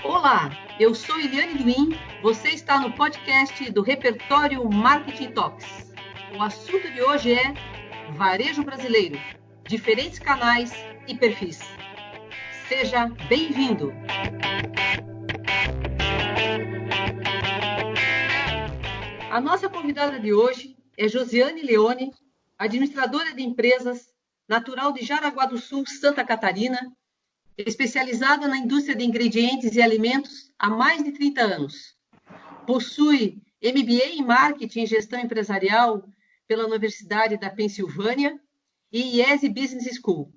Olá, eu sou Eliane Duin, você está no podcast do Repertório Marketing Talks. O assunto de hoje é varejo brasileiro, diferentes canais e perfis. Seja bem-vindo! A nossa convidada de hoje é Josiane Leone, administradora de empresas, natural de Jaraguá do Sul, Santa Catarina, especializada na indústria de ingredientes e alimentos há mais de 30 anos. Possui MBA em Marketing e Gestão Empresarial pela Universidade da Pensilvânia e IESE Business School.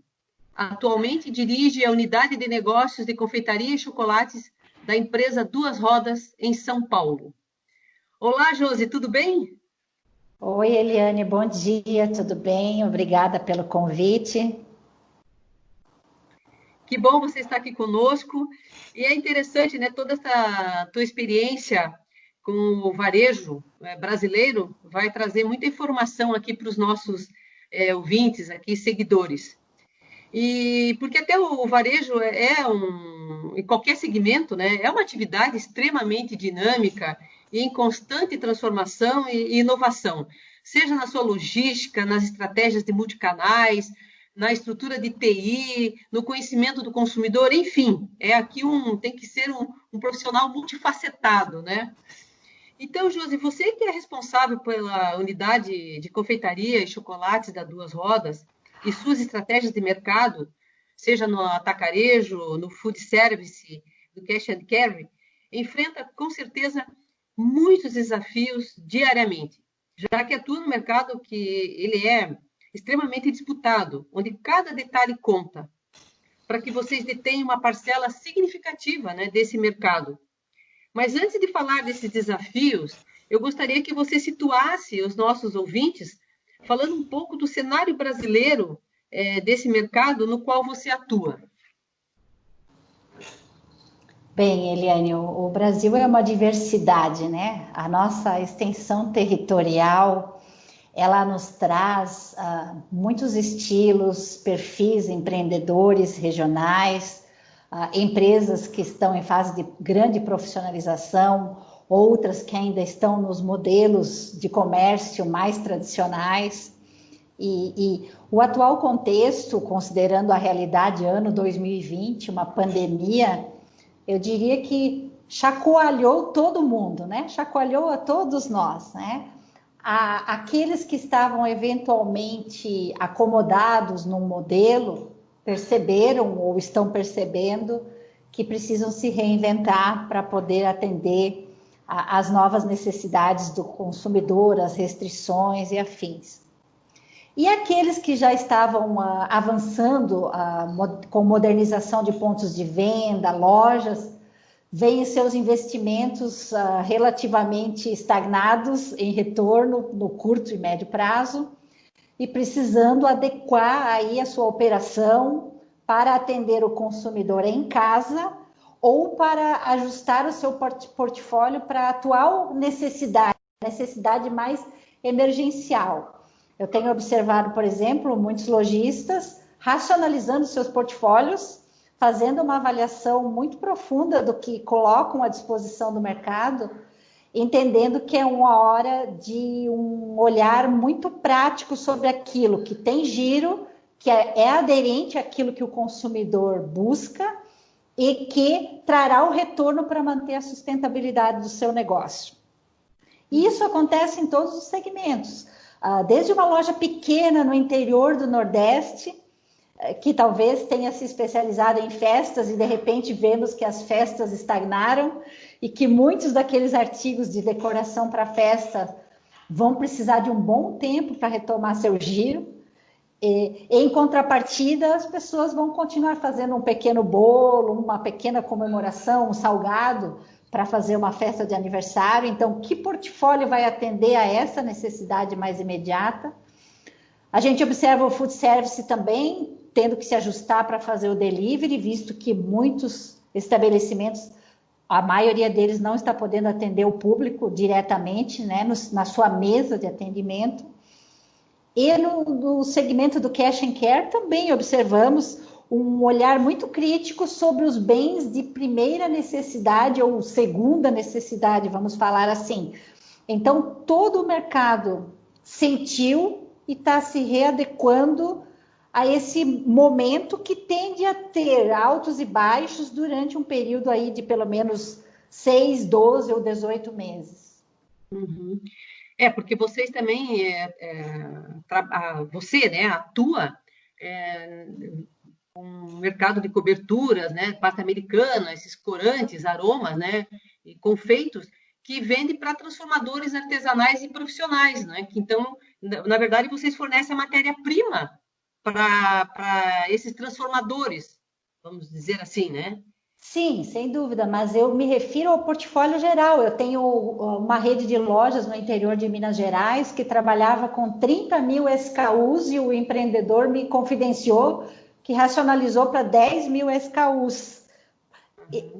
Atualmente dirige a unidade de negócios de confeitaria e chocolates da empresa Duas Rodas, em São Paulo. Olá, Josi, tudo bem? Oi, Eliane, bom dia, tudo bem? Obrigada pelo convite. Que bom você estar aqui conosco. E é interessante, né, toda essa tua experiência com o varejo brasileiro vai trazer muita informação aqui para os nossos ouvintes, aqui, seguidores. E porque até o varejo em qualquer segmento, né, é uma atividade extremamente dinâmica e em constante transformação e inovação, seja na sua logística, nas estratégias de multicanais, na estrutura de TI, no conhecimento do consumidor, enfim, tem que ser um profissional multifacetado, né? Então, Josi, você que é responsável pela unidade de confeitaria e chocolates da Duas Rodas e suas estratégias de mercado, seja no atacarejo, no food service, do cash and carry, enfrenta com certeza muitos desafios diariamente, já que atua no mercado que ele é extremamente disputado, onde cada detalhe conta, para que vocês detenham uma parcela significativa, né, desse mercado. Mas antes de falar desses desafios, eu gostaria que você situasse os nossos ouvintes falando um pouco do cenário brasileiro desse mercado no qual você atua. Bem, Eliane, o Brasil é uma diversidade, né? A nossa extensão territorial, ela nos traz muitos estilos, perfis, empreendedores regionais, empresas que estão em fase de grande profissionalização, outras que ainda estão nos modelos de comércio mais tradicionais. E o atual contexto, considerando a realidade ano 2020, uma pandemia, eu diria que chacoalhou todo mundo, né? Chacoalhou a todos nós, né? Aqueles que estavam eventualmente acomodados num modelo perceberam ou estão percebendo que precisam se reinventar para poder atender às novas necessidades do consumidor, as restrições e afins. E aqueles que já estavam avançando com modernização de pontos de venda, lojas, veem seus investimentos relativamente estagnados em retorno no curto e médio prazo e precisando adequar aí a sua operação para atender o consumidor em casa ou para ajustar o seu portfólio para a atual necessidade mais emergencial. Eu tenho observado, por exemplo, muitos lojistas racionalizando seus portfólios, fazendo uma avaliação muito profunda do que colocam à disposição do mercado, entendendo que é uma hora de um olhar muito prático sobre aquilo que tem giro, que é aderente àquilo que o consumidor busca e que trará o retorno para manter a sustentabilidade do seu negócio. E isso acontece em todos os segmentos. Desde uma loja pequena no interior do Nordeste, que talvez tenha se especializado em festas e de repente vemos que as festas estagnaram e que muitos daqueles artigos de decoração para festa vão precisar de um bom tempo para retomar seu giro. E, em contrapartida, as pessoas vão continuar fazendo um pequeno bolo, uma pequena comemoração, um salgado para fazer uma festa de aniversário. Então, que portfólio vai atender a essa necessidade mais imediata? A gente observa o food service também tendo que se ajustar para fazer o delivery, visto que muitos estabelecimentos, a maioria deles não está podendo atender o público diretamente, né, na sua mesa de atendimento. E no segmento do cash and care também observamos um olhar muito crítico sobre os bens de primeira necessidade ou segunda necessidade, vamos falar assim. Então, todo o mercado sentiu e está se readequando a esse momento que tende a ter altos e baixos durante um período aí de pelo menos 6, 12 ou 18 meses. Uhum. Porque vocês também, você, né, atua é, com mercado de coberturas, né, pasta americana, esses corantes, aromas, né, e confeitos, que vende para transformadores artesanais e profissionais, né, que então, na verdade, vocês fornecem a matéria-prima para esses transformadores, vamos dizer assim, né? Sim, sem dúvida, mas eu me refiro ao portfólio geral. Eu tenho uma rede de lojas no interior de Minas Gerais que trabalhava com 30 mil SKUs e o empreendedor me confidenciou que racionalizou para 10 mil SKUs,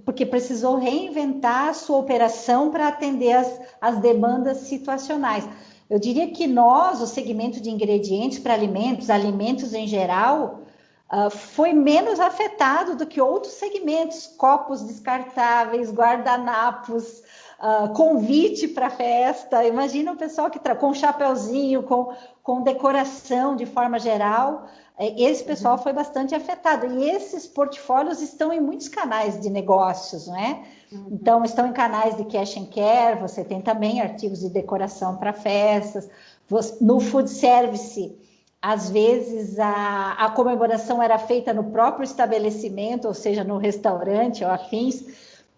porque precisou reinventar a sua operação para atender as demandas situacionais. Eu diria que nós, o segmento de ingredientes para alimentos, alimentos em geral, foi menos afetado do que outros segmentos, copos descartáveis, guardanapos, convite para festa. Imagina o pessoal que com chapeuzinho, com decoração de forma geral. Esse pessoal foi bastante afetado. E esses portfólios estão em muitos canais de negócios, não é? Então, estão em canais de cash and care, você tem também artigos de decoração para festas. No food service, às vezes a comemoração era feita no próprio estabelecimento, ou seja, no restaurante ou afins,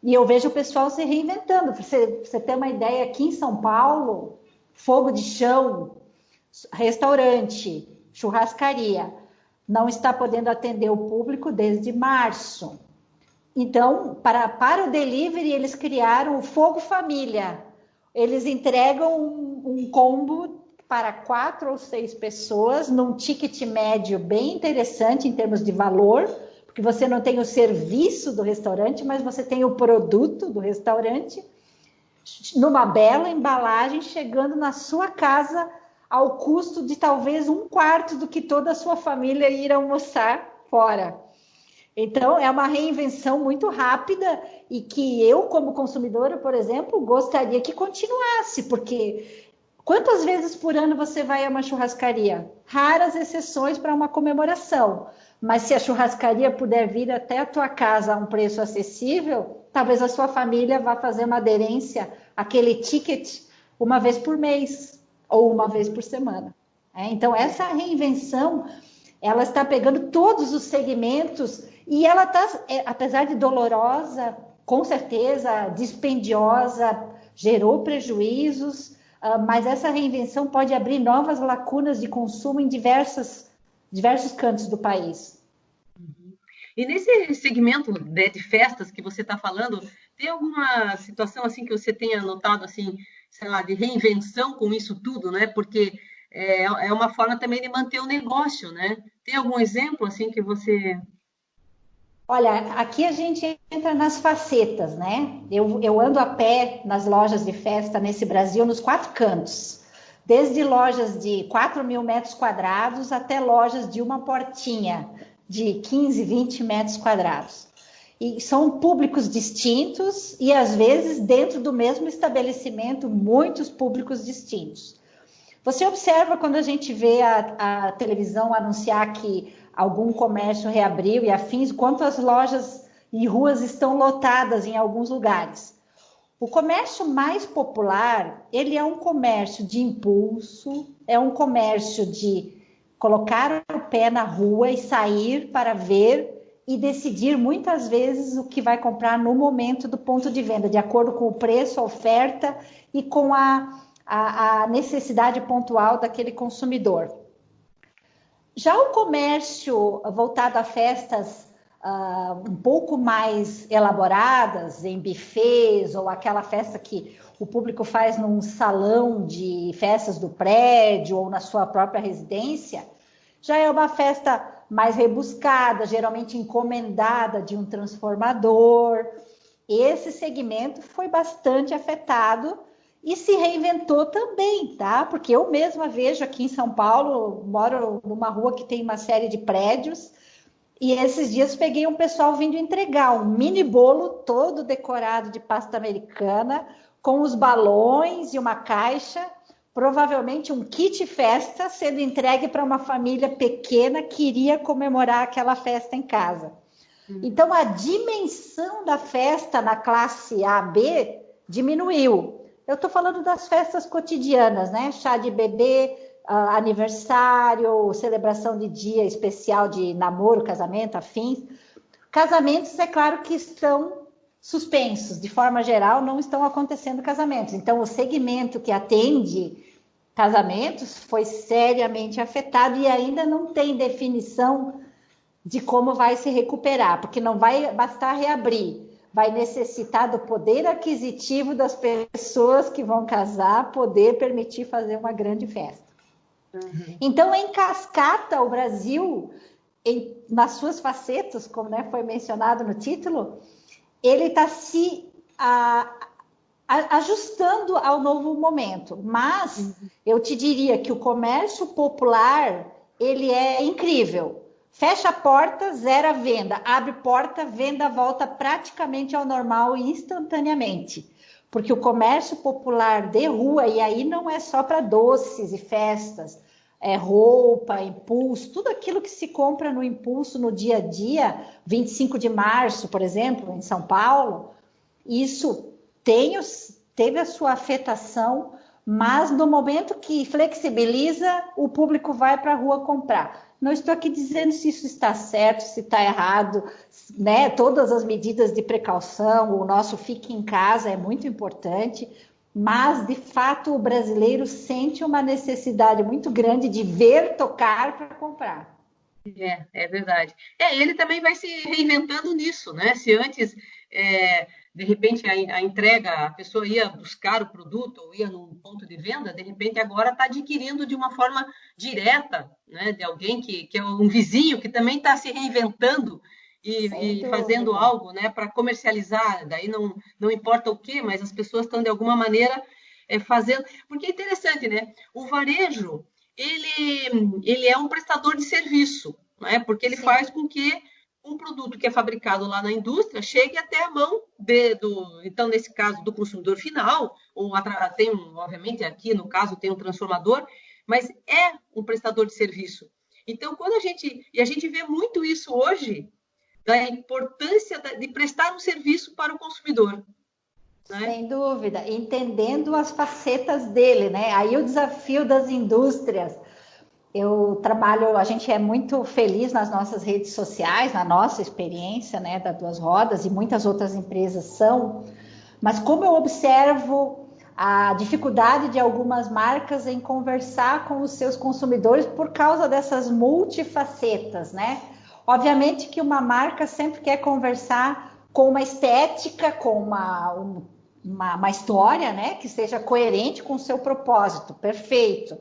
e eu vejo o pessoal se reinventando. Para você ter uma ideia, aqui em São Paulo, fogo de chão, restaurante, churrascaria, não está podendo atender o público desde março. Então, para o delivery, eles criaram o Fogo Família. Eles entregam um combo para 4 ou 6 pessoas, num ticket médio bem interessante em termos de valor, porque você não tem o serviço do restaurante, mas você tem o produto do restaurante, numa bela embalagem, chegando na sua casa ao custo de talvez 1/4 do que toda a sua família ir almoçar fora. Então, é uma reinvenção muito rápida e que eu, como consumidora, por exemplo, gostaria que continuasse, porque quantas vezes por ano você vai a uma churrascaria? Raras exceções para uma comemoração. Mas se a churrascaria puder vir até a tua casa a um preço acessível, talvez a sua família vá fazer uma aderência àquele ticket uma vez por mês ou uma vez por semana. Então, essa reinvenção, ela está pegando todos os segmentos e ela está, apesar de dolorosa, com certeza, dispendiosa, gerou prejuízos, mas essa reinvenção pode abrir novas lacunas de consumo em diversos cantos do país. E nesse segmento de festas que você está falando, tem alguma situação assim que você tenha notado assim, sei lá, de reinvenção com isso tudo, né? Porque é uma forma também de manter o negócio, né? Tem algum exemplo assim que você... Olha, aqui a gente entra nas facetas, né? Eu ando a pé nas lojas de festa nesse Brasil, nos 4 cantos. Desde lojas de 4 mil metros quadrados até lojas de uma portinha de 15, 20 metros quadrados. E são públicos distintos e, às vezes, dentro do mesmo estabelecimento, muitos públicos distintos. Você observa quando a gente vê a televisão anunciar que algum comércio reabriu e afins, quanto as lojas e ruas estão lotadas em alguns lugares. O comércio mais popular, ele é um comércio de impulso, é um comércio de colocar o pé na rua e sair para ver e decidir muitas vezes o que vai comprar no momento do ponto de venda, de acordo com o preço, a oferta e com a necessidade pontual daquele consumidor. Já o comércio voltado a festas um pouco mais elaboradas, em buffets, ou aquela festa que o público faz num salão de festas do prédio ou na sua própria residência, já é uma festa mais rebuscada, geralmente encomendada de um transformador. Esse segmento foi bastante afetado e se reinventou também, tá? Porque eu mesma vejo aqui em São Paulo, moro numa rua que tem uma série de prédios E esses dias peguei um pessoal vindo entregar um mini bolo todo decorado de pasta americana, com os balões e uma caixa, provavelmente um kit festa sendo entregue para uma família pequena que iria comemorar aquela festa em casa. Então, a dimensão da festa na classe A, B diminuiu. Eu estou falando das festas cotidianas, né? Chá de bebê, aniversário, celebração de dia especial de namoro, casamento, afins. Casamentos, é claro que estão suspensos. De forma geral, não estão acontecendo casamentos. Então, o segmento que atende casamentos foi seriamente afetado e ainda não tem definição de como vai se recuperar, porque não vai bastar reabrir, vai necessitar do poder aquisitivo das pessoas que vão casar, poder permitir fazer uma grande festa. Então, em cascata, o Brasil, nas suas facetas, como foi mencionado no título, ele está se ajustando ao novo momento. Mas eu te diria que o comércio popular, ele é incrível. Fecha a porta, zera a venda. Abre porta, venda volta praticamente ao normal instantaneamente. Porque o comércio popular de rua, e aí não é só para doces e festas, é roupa, impulso, tudo aquilo que se compra no impulso no dia a dia, 25 de março, por exemplo, em São Paulo, isso teve a sua afetação, mas no momento que flexibiliza, o público vai para a rua comprar. Não estou aqui dizendo se isso está certo, se está errado, né? Todas as medidas de precaução, o nosso fique em casa é muito importante, mas de fato o brasileiro sente uma necessidade muito grande de ver, tocar para comprar. É verdade. Ele também vai se reinventando nisso, né? Se antes, de repente, a entrega, a pessoa ia buscar o produto ou ia num ponto de venda, de repente agora está adquirindo de uma forma direta, né? De alguém que é um vizinho que também está se reinventando Sem e fazendo dúvida. algo, né? Para comercializar. Daí não importa o que, mas as pessoas estão de alguma maneira fazendo. Porque é interessante, né? O varejo ele é um prestador de serviço, né? Porque ele Sim. faz com que um produto que é fabricado lá na indústria chegue até a mão então, nesse caso, do consumidor final, ou obviamente, aqui no caso, tem um transformador, mas é um prestador de serviço. Então, e a gente vê muito isso hoje, da importância de prestar um serviço para o consumidor, né? Sem dúvida, entendendo as facetas dele, né? Aí o desafio das indústrias. Eu trabalho, a gente é muito feliz nas nossas redes sociais, na nossa experiência, né, da Duas Rodas, e muitas outras empresas são, mas como eu observo a dificuldade de algumas marcas em conversar com os seus consumidores por causa dessas multifacetas, né? Obviamente que uma marca sempre quer conversar com uma estética, com uma história, né, que seja coerente com o seu propósito, perfeito.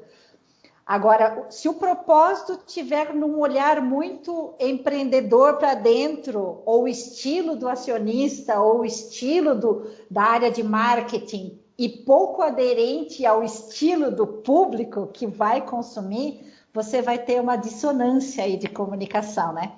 Agora, se o propósito tiver num olhar muito empreendedor para dentro, ou o estilo do acionista, ou o estilo da área de marketing, e pouco aderente ao estilo do público que vai consumir, você vai ter uma dissonância aí de comunicação, né?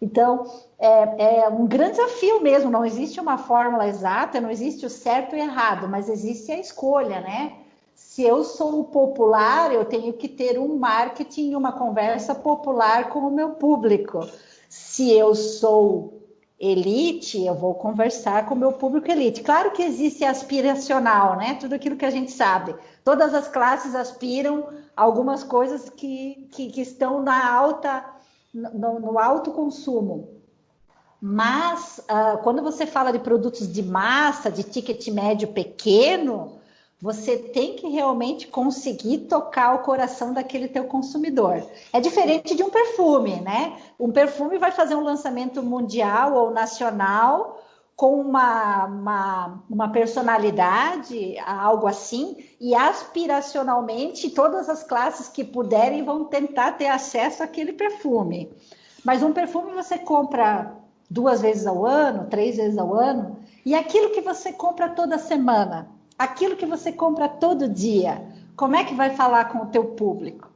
Então, é um grande desafio mesmo, não existe uma fórmula exata, não existe o certo e o errado, mas existe a escolha, né? Se eu sou o popular, eu tenho que ter um marketing, uma conversa popular com o meu público. Se eu sou elite, eu vou conversar com o meu público elite. Claro que existe aspiracional, né? Tudo aquilo que a gente sabe. Todas as classes aspiram a algumas coisas que estão no alto consumo. Mas, quando você fala de produtos de massa, de ticket médio pequeno, você tem que realmente conseguir tocar o coração daquele teu consumidor. É diferente de um perfume, né? Um perfume vai fazer um lançamento mundial ou nacional com uma personalidade, algo assim, e aspiracionalmente todas as classes que puderem vão tentar ter acesso àquele perfume. Mas um perfume você compra 2 vezes ao ano, 3 vezes ao ano, e aquilo que você compra toda semana, aquilo que você compra todo dia, como é que vai falar com o teu público?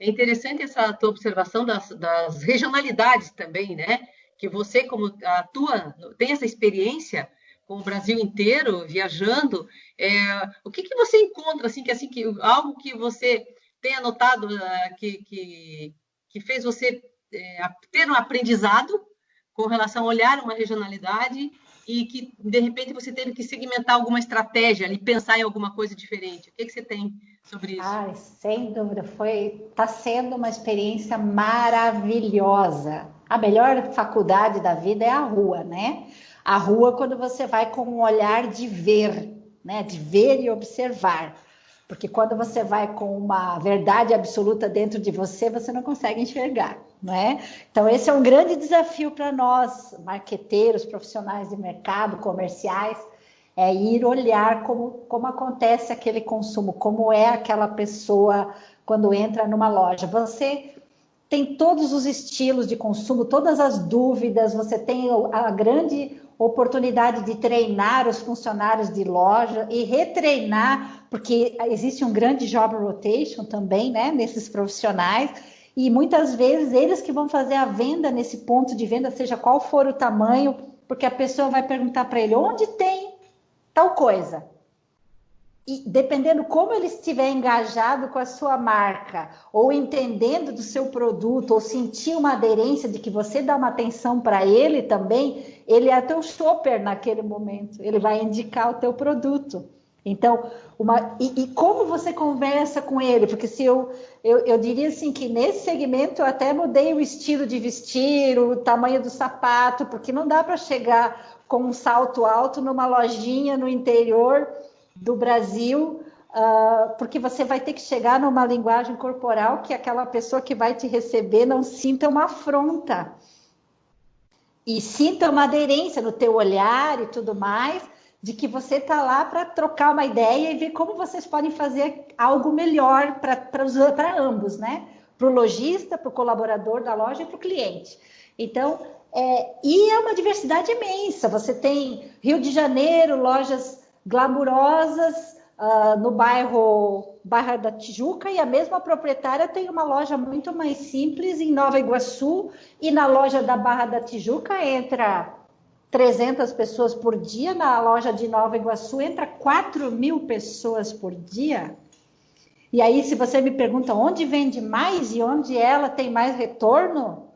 É interessante essa tua observação das regionalidades também, né? Que você, como atua, tem essa experiência com o Brasil inteiro, viajando. O que que você encontra, assim, algo que você tenha notado que fez você ter um aprendizado com relação a olhar uma regionalidade e que, de repente, você teve que segmentar alguma estratégia ali, pensar em alguma coisa diferente. O que que você tem sobre isso? Ai, sem dúvida, está sendo uma experiência maravilhosa. A melhor faculdade da vida é a rua, né? A rua quando você vai com um olhar de ver, né? De ver e observar. Porque quando você vai com uma verdade absoluta dentro de você, você não consegue enxergar, não é? Então esse é um grande desafio para nós, marqueteiros, profissionais de mercado, comerciais, é ir olhar como acontece aquele consumo, como é aquela pessoa quando entra numa loja. Você tem todos os estilos de consumo, todas as dúvidas, você tem a grande oportunidade de treinar os funcionários de loja e retreinar, porque existe um grande job rotation também, né, nesses profissionais, e muitas vezes eles que vão fazer a venda nesse ponto de venda, seja qual for o tamanho, porque a pessoa vai perguntar para ele onde tem tal coisa. E dependendo como ele estiver engajado com a sua marca, ou entendendo do seu produto, ou sentir uma aderência de que você dá uma atenção para ele também, ele é teu shopper naquele momento, ele vai indicar o teu produto. Então, e como você conversa com ele? Porque se eu diria assim que nesse segmento eu até mudei o estilo de vestir, o tamanho do sapato, porque não dá para chegar com um salto alto numa lojinha no interior do Brasil, porque você vai ter que chegar numa linguagem corporal que aquela pessoa que vai te receber não sinta uma afronta e sinta uma aderência no teu olhar e tudo mais, de que você está lá para trocar uma ideia e ver como vocês podem fazer algo melhor para ambos, né? Para o lojista, para o colaborador da loja e para o cliente. Então, e é uma diversidade imensa. Você tem Rio de Janeiro, lojas glamourosas no bairro Barra da Tijuca, e a mesma proprietária tem uma loja muito mais simples em Nova Iguaçu, e na loja da Barra da Tijuca entra 300 pessoas por dia, na loja de Nova Iguaçu entra 4.000 pessoas por dia. E aí, se você me pergunta onde vende mais e onde ela tem mais retorno,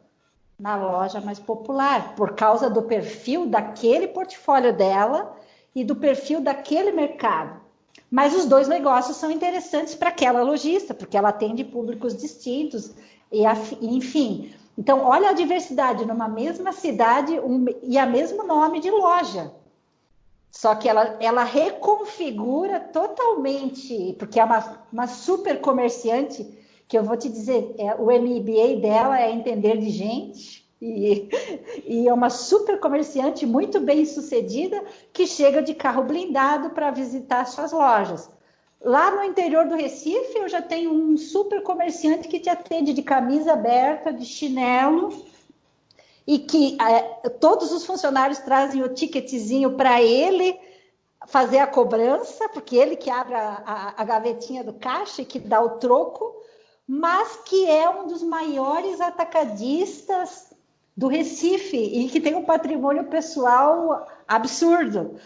na loja mais popular, por causa do perfil daquele portfólio dela e do perfil daquele mercado. Mas os dois negócios são interessantes para aquela lojista, porque ela atende públicos distintos, enfim. Então, olha a diversidade numa mesma cidade e a mesmo nome de loja. Só que ela reconfigura totalmente, porque é uma super comerciante, que eu vou te dizer, o MBA dela é entender de gente, e é uma super comerciante muito bem sucedida, que chega de carro blindado para visitar suas lojas. Lá no interior do Recife, eu já tenho um super comerciante que te atende de camisa aberta, de chinelo, e que todos os funcionários trazem o ticketzinho para ele fazer a cobrança, porque ele que abre a gavetinha do caixa e que dá o troco, mas que é um dos maiores atacadistas do Recife e que tem um patrimônio pessoal absurdo.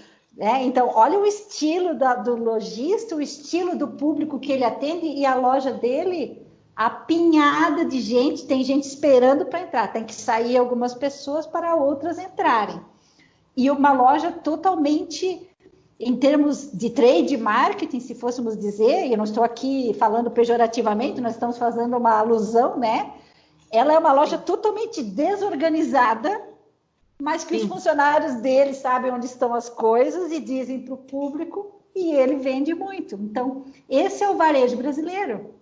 Então, olha o estilo do lojista, o estilo do público que ele atende, e a loja dele apinhada de gente, tem gente esperando para entrar, tem que sair algumas pessoas para outras entrarem. E uma loja totalmente, em termos de trade marketing, se fôssemos dizer, e eu não estou aqui falando pejorativamente, nós estamos fazendo uma alusão, né? Ela é uma loja totalmente desorganizada, mas que os funcionários dele sabem onde estão as coisas e dizem para o público, e ele vende muito. Então, esse é o varejo brasileiro.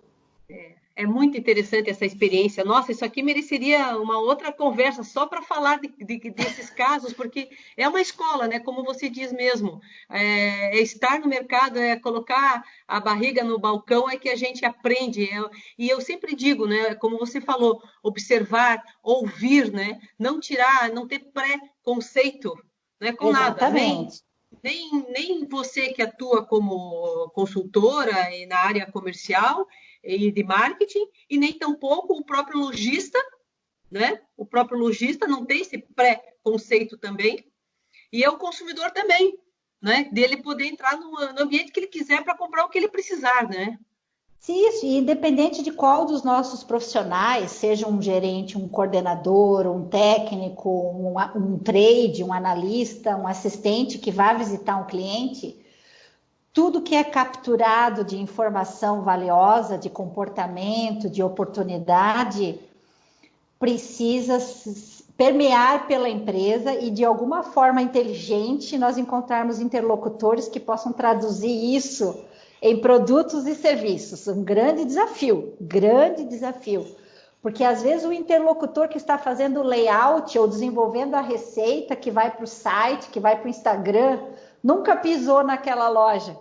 É muito interessante essa experiência. Nossa, isso aqui mereceria uma outra conversa só para falar desses casos, porque é uma escola, né? Como você diz mesmo. Estar no mercado, colocar a barriga no balcão é que a gente aprende. E eu sempre digo, né? Como você falou, observar, ouvir, né? Não tirar, não ter pré-conceito, né? Com nada, Exatamente. nem você que atua como consultora e na área comercial, e de marketing, e nem tampouco o próprio lojista, né? O próprio lojista não tem esse pré-conceito também, e é o consumidor também, né? Dele poder entrar no ambiente que ele quiser para comprar o que ele precisar, né? Sim, isso, e independente de qual dos nossos profissionais, seja um gerente, um coordenador, um técnico, um trade, um analista, um assistente que vá visitar um cliente, tudo que é capturado de informação valiosa, de comportamento, de oportunidade, precisa permear pela empresa e de alguma forma inteligente nós encontrarmos interlocutores que possam traduzir isso em produtos e serviços. Um grande desafio. Porque às vezes o interlocutor que está fazendo o layout ou desenvolvendo a receita que vai para o site, que vai para o Instagram, nunca pisou naquela loja.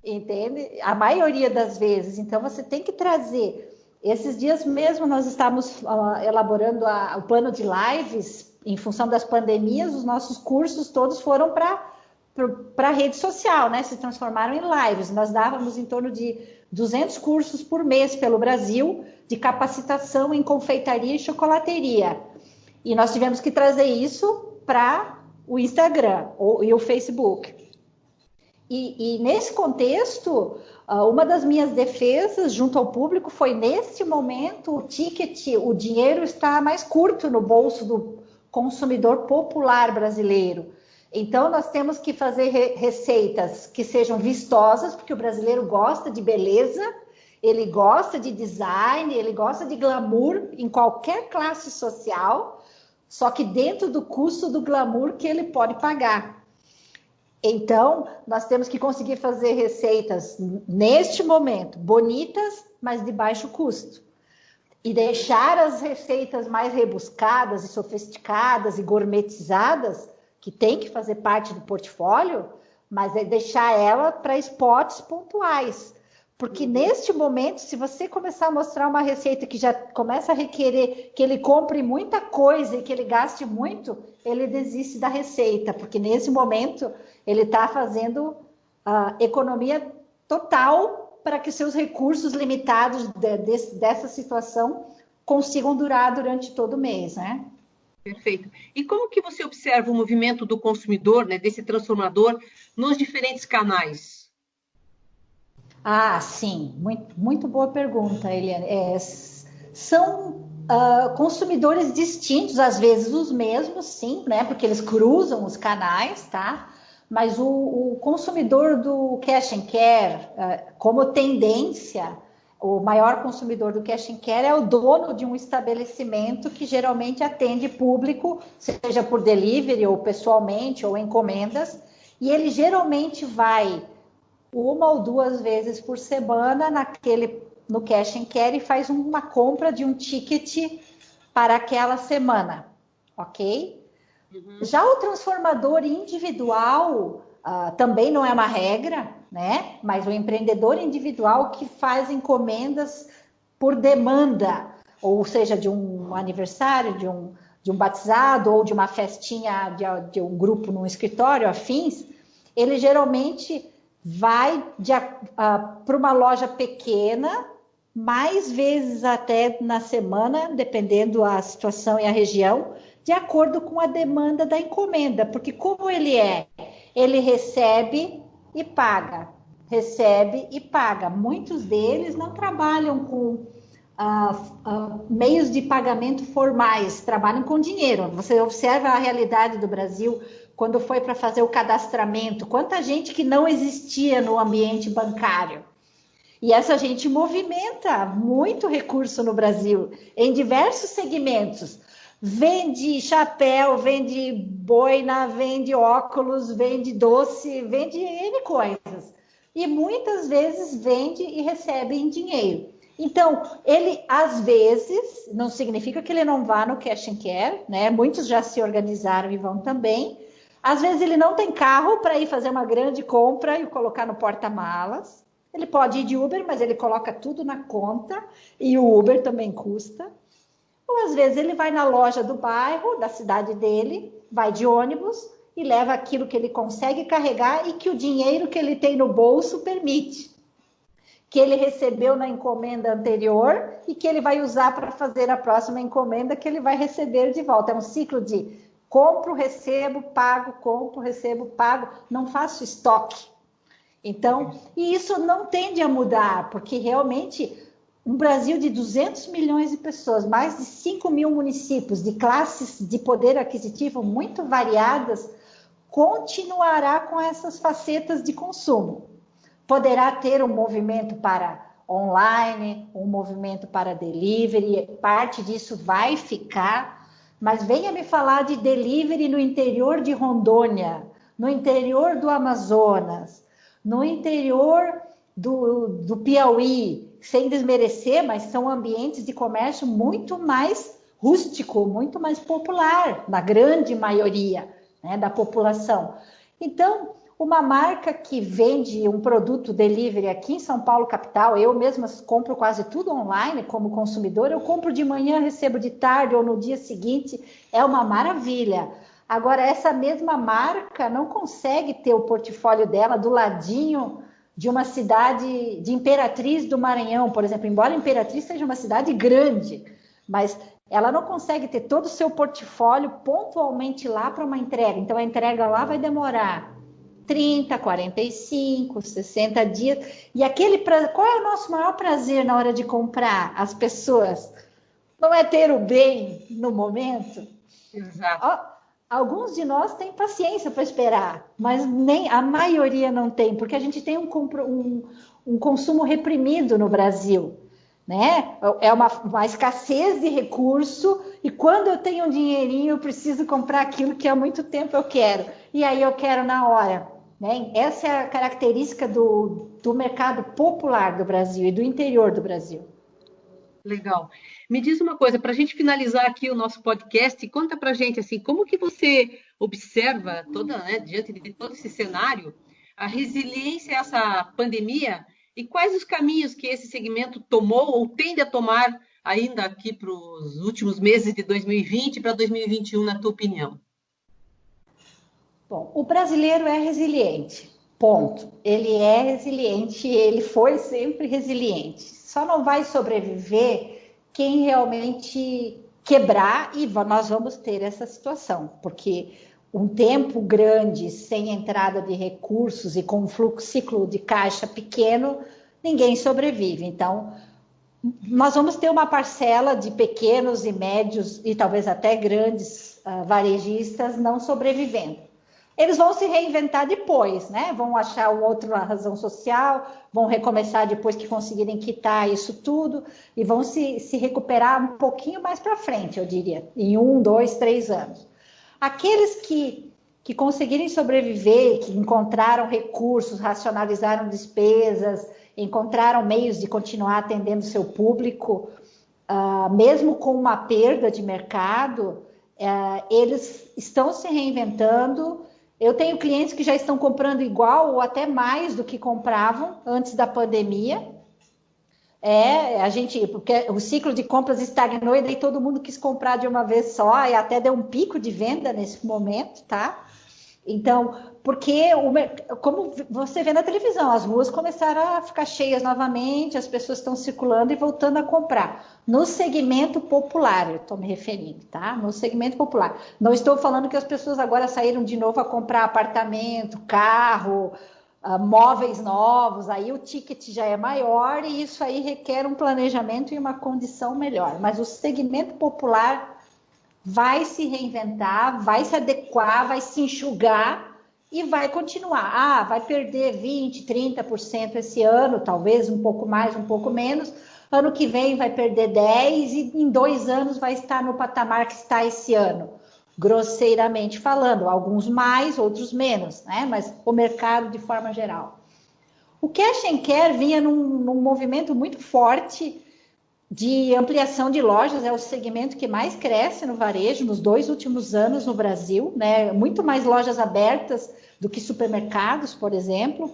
Entende? A maioria das vezes. Então você tem que trazer. Esses dias mesmo nós estávamos elaborando o plano de lives em função das pandemias, os nossos cursos todos foram para a rede social, né? Se transformaram em lives. Nós dávamos em torno de 200 cursos por mês pelo Brasil de capacitação em confeitaria e chocolateria. E nós tivemos que trazer isso para o Instagram e o Facebook. E nesse contexto, uma das minhas defesas junto ao público foi, nesse momento, o ticket, o dinheiro está mais curto no bolso do consumidor popular brasileiro. Então, nós temos que fazer receitas que sejam vistosas, porque o brasileiro gosta de beleza, ele gosta de design, ele gosta de glamour em qualquer classe social, só que dentro do custo do glamour que ele pode pagar. Então, nós temos que conseguir fazer receitas, neste momento, bonitas, mas de baixo custo. E deixar as receitas mais rebuscadas e sofisticadas e gourmetizadas, que tem que fazer parte do portfólio, mas é deixar ela para spots pontuais. Porque neste momento, se você começar a mostrar uma receita que já começa a requerer que ele compre muita coisa e que ele gaste muito, ele desiste da receita, porque nesse momento ele está fazendo economia total para que seus recursos limitados dessa situação consigam durar durante todo o mês, né? Perfeito. E como que você observa o movimento do consumidor, né, desse transformador, nos diferentes canais? Ah, sim, muito boa pergunta, Eliane. São consumidores distintos, às vezes os mesmos, sim, né? Porque eles cruzam os canais, tá? Mas o consumidor do cash and care, como tendência, o maior consumidor do cash and care é o dono de um estabelecimento que geralmente atende público, seja por delivery ou pessoalmente ou encomendas, e ele geralmente vai uma ou duas vezes por semana no cash and carry e faz uma compra de um ticket para aquela semana, ok? Uhum. Já o transformador individual também não é uma regra, né? Mas o empreendedor individual que faz encomendas por demanda, ou seja, de um aniversário, de um batizado ou de uma festinha de um grupo num escritório, afins, ele geralmente vai para uma loja pequena, mais vezes até na semana, dependendo da situação e a região, de acordo com a demanda da encomenda, porque como ele é, ele recebe e paga, recebe e paga. Muitos deles não trabalham com meios de pagamento formais, trabalham com dinheiro. Você observa a realidade do Brasil quando foi para fazer o cadastramento, quanta gente que não existia no ambiente bancário. E essa gente movimenta muito recurso no Brasil, em diversos segmentos. Vende chapéu, vende boina, vende óculos, vende doce, vende N coisas. E muitas vezes vende e recebe em dinheiro. Então, ele, às vezes, não significa que ele não vá no cash and care, né? Muitos já se organizaram e vão também. Às vezes ele não tem carro para ir fazer uma grande compra e colocar no porta-malas. Ele pode ir de Uber, mas ele coloca tudo na conta e o Uber também custa. Ou às vezes ele vai na loja do bairro, da cidade dele, vai de ônibus e leva aquilo que ele consegue carregar e que o dinheiro que ele tem no bolso permite. que ele recebeu na encomenda anterior e que ele vai usar para fazer a próxima encomenda que ele vai receber de volta. É um ciclo de compro, recebo, pago, compro, recebo, pago, não faço estoque. Então, e isso não tende a mudar, porque realmente um Brasil de 200 milhões de pessoas, mais de 5 mil municípios, de classes de poder aquisitivo muito variadas, continuará com essas facetas de consumo. Poderá ter um movimento para online, um movimento para delivery, parte disso vai ficar, mas venha me falar de delivery no interior de Rondônia, no interior do Amazonas, no interior do Piauí, sem desmerecer, mas são ambientes de comércio muito mais rústico, muito mais popular, na grande maioria, né, da população. Então, uma marca que vende um produto delivery aqui em São Paulo, capital, eu mesma compro quase tudo online como consumidor, eu compro de manhã, recebo de tarde ou no dia seguinte, é uma maravilha. Agora, essa mesma marca não consegue ter o portfólio dela do ladinho de uma cidade de Imperatriz do Maranhão, por exemplo, embora Imperatriz seja uma cidade grande, mas ela não consegue ter todo o seu portfólio pontualmente lá para uma entrega. Então, a entrega lá vai demorar 30, 45, 60 dias. E qual é o nosso maior prazer na hora de comprar? As pessoas. Não é ter o bem no momento? Exato. Alguns de nós têm paciência para esperar, mas nem a maioria não tem, porque a gente tem um consumo reprimido no Brasil, né? É uma escassez de recurso, e quando eu tenho um dinheirinho, eu preciso comprar aquilo que há muito tempo eu quero, e aí eu quero na hora, né? Essa é a característica do mercado popular do Brasil e do interior do Brasil. Legal. Me diz uma coisa, para a gente finalizar aqui o nosso podcast, conta para a gente assim, como que você observa diante de todo esse cenário, a resiliência a essa pandemia e quais os caminhos que esse segmento tomou ou tende a tomar ainda aqui para os últimos meses de 2020 para 2021, na tua opinião? Bom, o brasileiro é resiliente, ponto. Ele é resiliente, ele foi sempre resiliente. Só não vai sobreviver quem realmente quebrar, e nós vamos ter essa situação, porque um tempo grande sem entrada de recursos e com um ciclo de caixa pequeno, ninguém sobrevive. Então, nós vamos ter uma parcela de pequenos e médios e talvez até grandes varejistas não sobrevivendo. Eles vão se reinventar depois, né? Vão achar uma outra razão social, vão recomeçar depois que conseguirem quitar isso tudo e vão se recuperar um pouquinho mais para frente, eu diria, em 1, 2, 3 anos. Aqueles que conseguirem sobreviver, que encontraram recursos, racionalizaram despesas, encontraram meios de continuar atendendo seu público, mesmo com uma perda de mercado, eles estão se reinventando. Eu tenho clientes que já estão comprando igual ou até mais do que compravam antes da pandemia. Porque o ciclo de compras estagnou e daí todo mundo quis comprar de uma vez só e até deu um pico de venda nesse momento, tá? Então, porque, como você vê na televisão, as ruas começaram a ficar cheias novamente, as pessoas estão circulando e voltando a comprar. No segmento popular, eu estou me referindo, tá? No segmento popular. Não estou falando que as pessoas agora saíram de novo a comprar apartamento, carro, móveis novos, aí o ticket já é maior e isso aí requer um planejamento e uma condição melhor. Mas o segmento popular vai se reinventar, vai se adequar, vai se enxugar e vai continuar. Vai perder 20%, 30% esse ano, talvez um pouco mais, um pouco menos. Ano que vem vai perder 10% e em 2 anos vai estar no patamar que está esse ano. Grosseiramente falando, alguns mais, outros menos, né? Mas o mercado de forma geral. O cash and care vinha num movimento muito forte de ampliação de lojas, é o segmento que mais cresce no varejo nos 2 últimos anos no Brasil, né? Muito mais lojas abertas do que supermercados, por exemplo.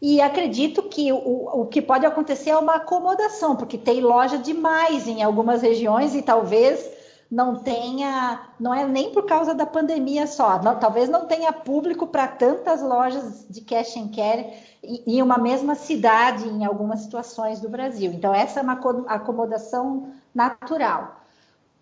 E acredito que o que pode acontecer é uma acomodação, porque tem loja demais em algumas regiões e talvez não é nem por causa da pandemia só, talvez não tenha público para tantas lojas de cash and carry em uma mesma cidade, em algumas situações do Brasil. Então, essa é uma acomodação natural.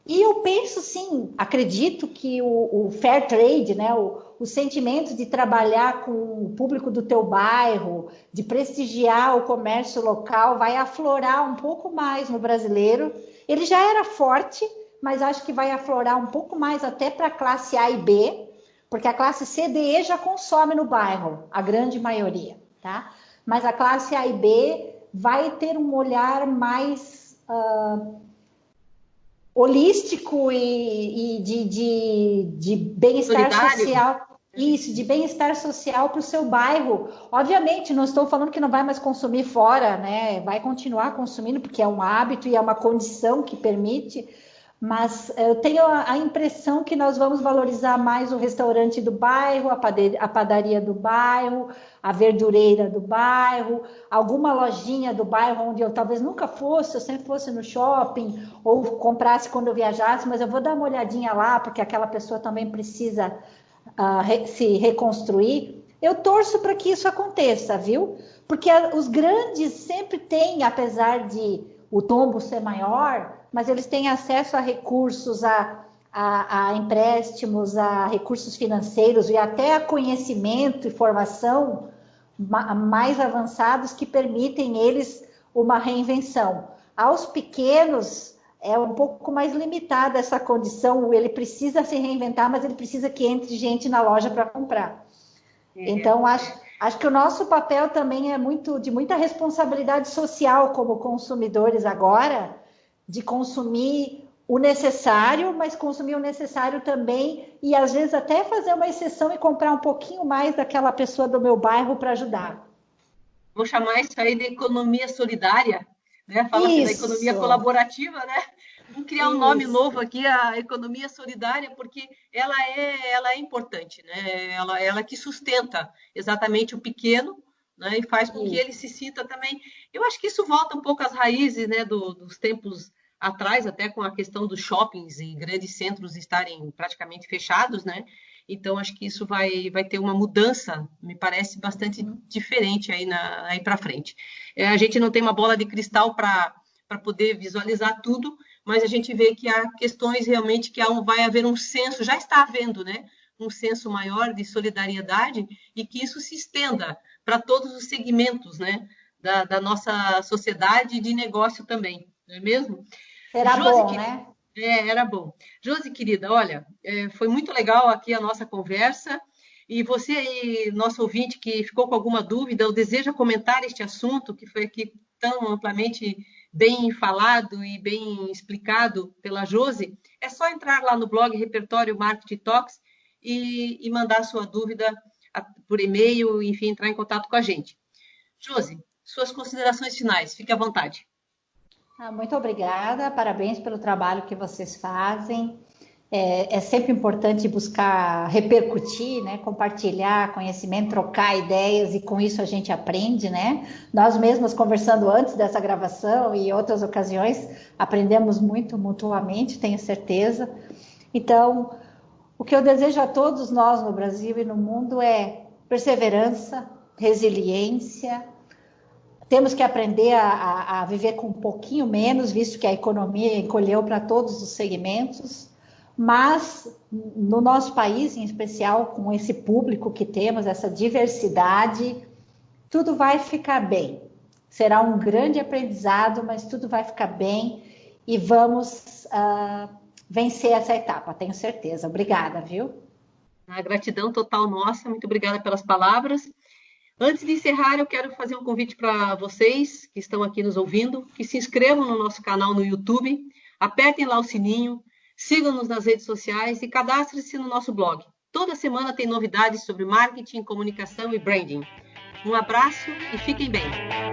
E eu penso, sim, acredito que o fair trade, né, o sentimento de trabalhar com o público do teu bairro, de prestigiar o comércio local, vai aflorar um pouco mais no brasileiro. Ele já era forte, mas acho que vai aflorar um pouco mais até para a classe A e B, porque a classe C, D, E já consome no bairro, a grande maioria, tá? Mas a classe A e B vai ter um olhar mais holístico e de bem-estar social. Isso, de bem-estar social para o seu bairro. Obviamente, não estou falando que não vai mais consumir fora, né? Vai continuar consumindo, porque é um hábito e é uma condição que permite, mas eu tenho a impressão que nós vamos valorizar mais o restaurante do bairro, a padaria do bairro, a verdureira do bairro, alguma lojinha do bairro onde eu talvez nunca fosse, eu sempre fosse no shopping, ou comprasse quando eu viajasse, mas eu vou dar uma olhadinha lá, porque aquela pessoa também precisa se reconstruir. Eu torço para que isso aconteça, viu? Porque os grandes sempre têm, apesar de o tombo ser maior, mas eles têm acesso a recursos, a empréstimos, a recursos financeiros e até a conhecimento e formação mais avançados que permitem eles uma reinvenção. Aos pequenos é um pouco mais limitada essa condição, ele precisa se reinventar, mas ele precisa que entre gente na loja para comprar. Então, acho que o nosso papel também é de muita responsabilidade social como consumidores agora, de consumir o necessário, mas consumir o necessário também e às vezes até fazer uma exceção e comprar um pouquinho mais daquela pessoa do meu bairro para ajudar. Vou chamar isso aí de economia solidária, né? Fala-se da economia Isso, colaborativa, né? Vamos criar um nome novo isso. aqui, a economia solidária, porque ela é importante, né? Ela que sustenta exatamente o pequeno, né? E faz com que ele se sinta também. Eu acho que isso volta um pouco às raízes, né? Dos tempos atrás, até com a questão dos shoppings e grandes centros estarem praticamente fechados, né? Então, acho que isso vai ter uma mudança, me parece bastante diferente aí para frente. A gente não tem uma bola de cristal para poder visualizar tudo, mas a gente vê que há questões realmente que vai haver um senso, já está havendo, né? Um senso maior de solidariedade e que isso se estenda para todos os segmentos, né? Da nossa sociedade e de negócio também, não é mesmo? Será Josi, bom, né? era bom. Josi, querida, olha, foi muito legal aqui a nossa conversa. E você aí, nosso ouvinte, que ficou com alguma dúvida ou deseja comentar este assunto, que foi aqui tão amplamente bem falado e bem explicado pela Josi, é só entrar lá no blog Repertório Marketing Talks e mandar sua dúvida por e-mail, enfim, entrar em contato com a gente. Josi, suas considerações finais, fique à vontade. Muito obrigada, parabéns pelo trabalho que vocês fazem. É sempre importante buscar repercutir, né? Compartilhar conhecimento, trocar ideias e com isso a gente aprende, né? Nós mesmos conversando antes dessa gravação e outras ocasiões aprendemos muito mutuamente, tenho certeza. Então, o que eu desejo a todos nós no Brasil e no mundo é perseverança, resiliência. Temos que aprender a viver com um pouquinho menos, visto que a economia encolheu para todos os segmentos, mas no nosso país, em especial, com esse público que temos, essa diversidade, tudo vai ficar bem. Será um grande aprendizado, mas tudo vai ficar bem e vamos vencer essa etapa, tenho certeza. Obrigada, viu? A gratidão total nossa, muito obrigada pelas palavras. Antes de encerrar, eu quero fazer um convite para vocês que estão aqui nos ouvindo, que se inscrevam no nosso canal no YouTube, apertem lá o sininho, sigam-nos nas redes sociais e cadastrem-se no nosso blog. Toda semana tem novidades sobre marketing, comunicação e branding. Um abraço e fiquem bem!